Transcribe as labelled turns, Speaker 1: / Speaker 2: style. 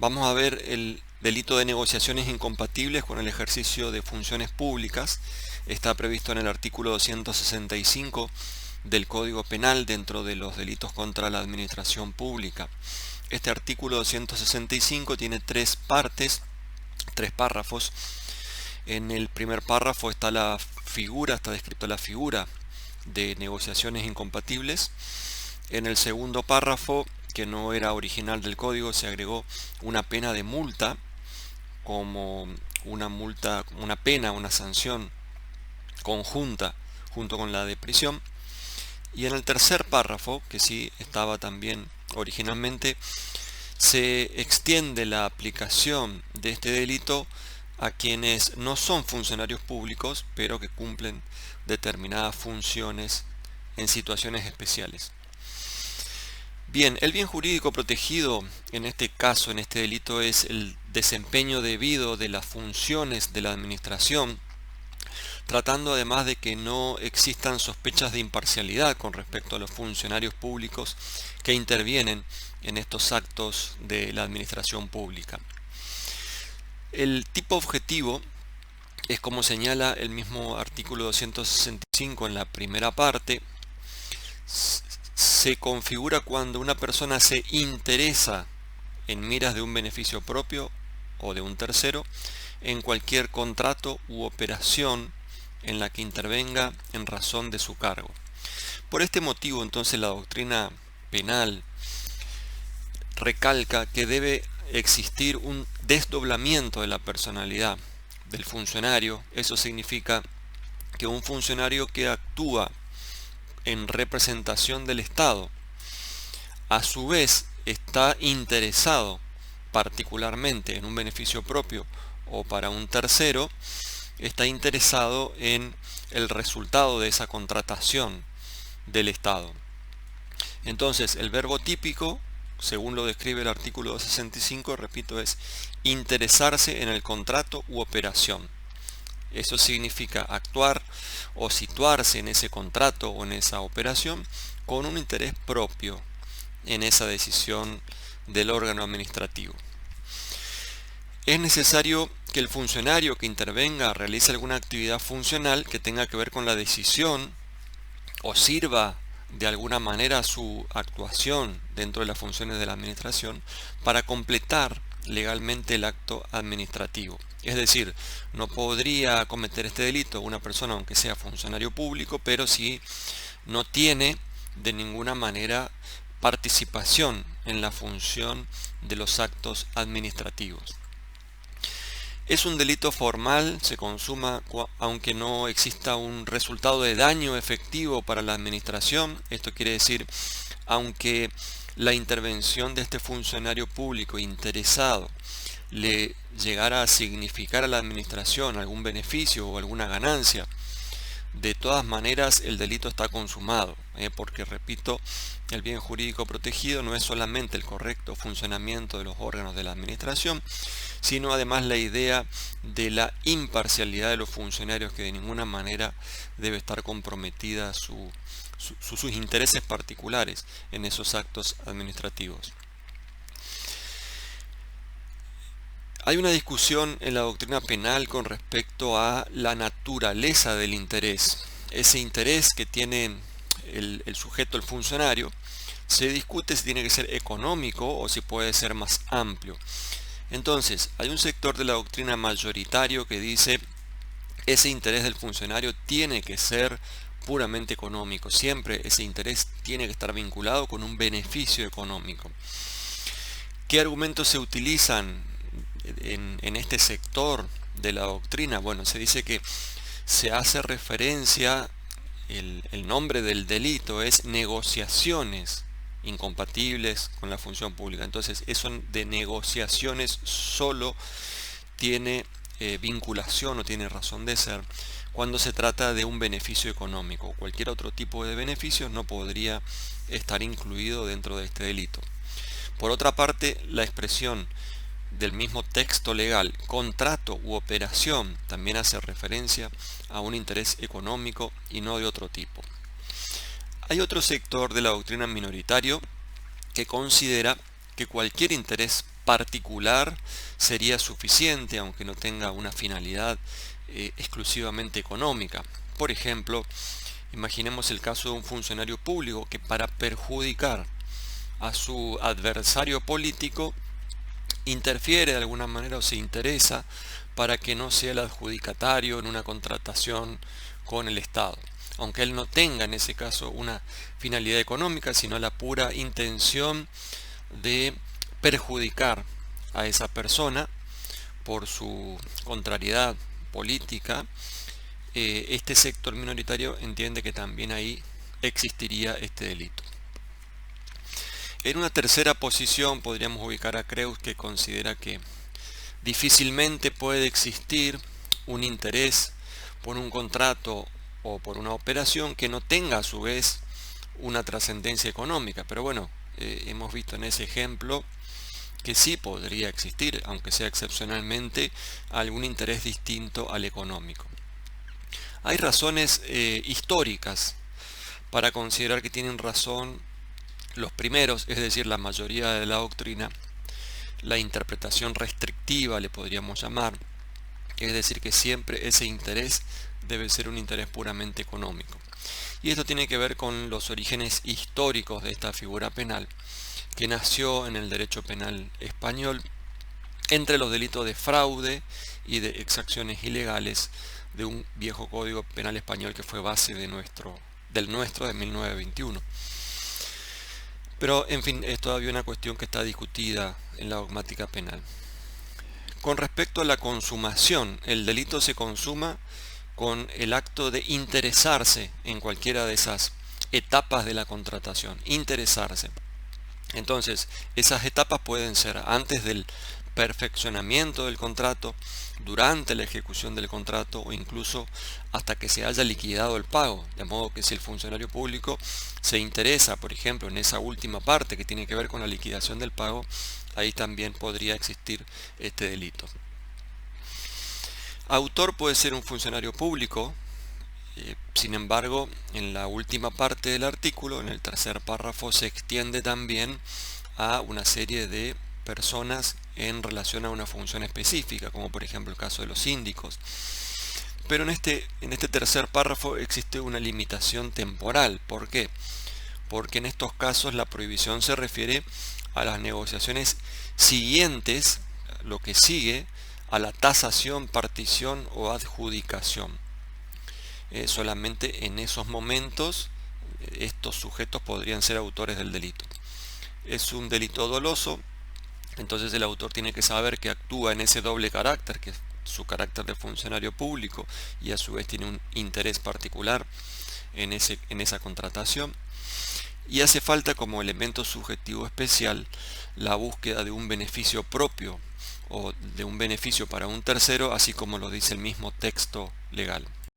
Speaker 1: Vamos a ver el delito de negociaciones incompatibles con el ejercicio de funciones públicas. Está previsto en el artículo 265 del Código Penal dentro de los delitos contra la administración pública. Este artículo 265 tiene tres partes, tres párrafos. En el primer párrafo está descrita la figura de negociaciones incompatibles. En el segundo párrafo, que no era original del código, se agregó una pena de multa como una pena, una sanción conjunta junto con la de prisión. Y en el tercer párrafo, que sí estaba también originalmente, se extiende la aplicación de este delito a quienes no son funcionarios públicos, pero que cumplen determinadas funciones en situaciones especiales. Bien, el bien jurídico protegido en este caso, en este delito, es el desempeño debido de las funciones de la administración, tratando además de que no existan sospechas de imparcialidad con respecto a los funcionarios públicos que intervienen en estos actos de la administración pública. El tipo objetivo es, como señala el mismo artículo 265 en la primera parte, se configura cuando una persona se interesa en miras de un beneficio propio o de un tercero en cualquier contrato u operación en la que intervenga en razón de su cargo. Por este motivo, entonces, la doctrina penal recalca que debe existir un desdoblamiento de la personalidad del funcionario. Eso significa que un funcionario que actúa en representación del Estado, a su vez está interesado particularmente en un beneficio propio o para un tercero, está interesado en el resultado de esa contratación del Estado. Entonces, el verbo típico, según lo describe el artículo 265, repito, es interesarse en el contrato u operación. Eso significa actuar o situarse en ese contrato o en esa operación con un interés propio en esa decisión del órgano administrativo. Es necesario que el funcionario que intervenga realice alguna actividad funcional que tenga que ver con la decisión o sirva de alguna manera su actuación dentro de las funciones de la administración para completar legalmente el acto administrativo. Es decir, no podría cometer este delito una persona aunque sea funcionario público, pero si no tiene de ninguna manera participación en la función de los actos administrativos. Es un delito formal, se consuma aunque no exista un resultado de daño efectivo para la administración. Esto quiere decir, aunque la intervención de este funcionario público interesado le llegara a significar a la administración algún beneficio o alguna ganancia, de todas maneras el delito está consumado, porque, repito, el bien jurídico protegido no es solamente el correcto funcionamiento de los órganos de la administración, sino además la idea de la imparcialidad de los funcionarios, que de ninguna manera debe estar comprometida sus intereses particulares en esos actos administrativos. Hay una discusión en la doctrina penal con respecto a la naturaleza del interés. Ese interés que tiene el sujeto, el funcionario, se discute si tiene que ser económico o si puede ser más amplio. Entonces, hay un sector de la doctrina mayoritario que dice ese interés del funcionario tiene que ser puramente económico. Siempre ese interés tiene que estar vinculado con un beneficio económico. ¿Qué argumentos se utilizan en este sector de la doctrina? Bueno, se dice que se hace referencia, el nombre del delito es negociaciones incompatibles con la función pública. Entonces, eso de negociaciones solo tiene vinculación o tiene razón de ser cuando se trata de un beneficio económico. Cualquier otro tipo de beneficios no podría estar incluido dentro de este delito. Por otra parte, la expresión del mismo texto legal, contrato u operación, también hace referencia a un interés económico y no de otro tipo. Hay otro sector de la doctrina minoritario que considera que cualquier interés particular sería suficiente, aunque no tenga una finalidad exclusivamente económica. Por ejemplo, imaginemos el caso de un funcionario público que para perjudicar a su adversario político interfiere de alguna manera o se interesa para que no sea el adjudicatario en una contratación con el Estado, aunque él no tenga en ese caso una finalidad económica, sino la pura intención de perjudicar a esa persona por su contrariedad política. Este sector minoritario entiende que también ahí existiría este delito. En una tercera posición podríamos ubicar a Creus, que considera que difícilmente puede existir un interés por un contrato o por una operación que no tenga a su vez una trascendencia económica. Pero bueno, hemos visto en ese ejemplo que sí podría existir, aunque sea excepcionalmente, algún interés distinto al económico. Hay razones históricas para considerar que tienen razón los primeros, es decir, la mayoría de la doctrina, la interpretación restrictiva le podríamos llamar, es decir, que siempre ese interés debe ser un interés puramente económico. Y esto tiene que ver con los orígenes históricos de esta figura penal, que nació en el derecho penal español entre los delitos de fraude y de exacciones ilegales de un viejo código penal español que fue base del nuestro de 1921. Pero, en fin, es todavía una cuestión que está discutida en la dogmática penal. Con respecto a la consumación, el delito se consuma con el acto de interesarse en cualquiera de esas etapas de la contratación. Interesarse. Entonces, esas etapas pueden ser antes del perfeccionamiento del contrato, durante la ejecución del contrato o incluso hasta que se haya liquidado el pago. De modo que si el funcionario público se interesa, por ejemplo, en esa última parte que tiene que ver con la liquidación del pago, ahí también podría existir este delito. Autor puede ser un funcionario público. Sin embargo, en la última parte del artículo, en el tercer párrafo, se extiende también a una serie de personas en relación a una función específica, como por ejemplo el caso de los síndicos. Pero en este tercer párrafo existe una limitación temporal. ¿Por qué? Porque en estos casos la prohibición se refiere a las negociaciones siguientes, lo que sigue a la tasación, partición o adjudicación. Solamente en esos momentos estos sujetos podrían ser autores del delito. Es un delito doloso, entonces el autor tiene que saber que actúa en ese doble carácter, que es su carácter de funcionario público y a su vez tiene un interés particular en esa contratación. Y hace falta como elemento subjetivo especial la búsqueda de un beneficio propio o de un beneficio para un tercero, así como lo dice el mismo texto legal.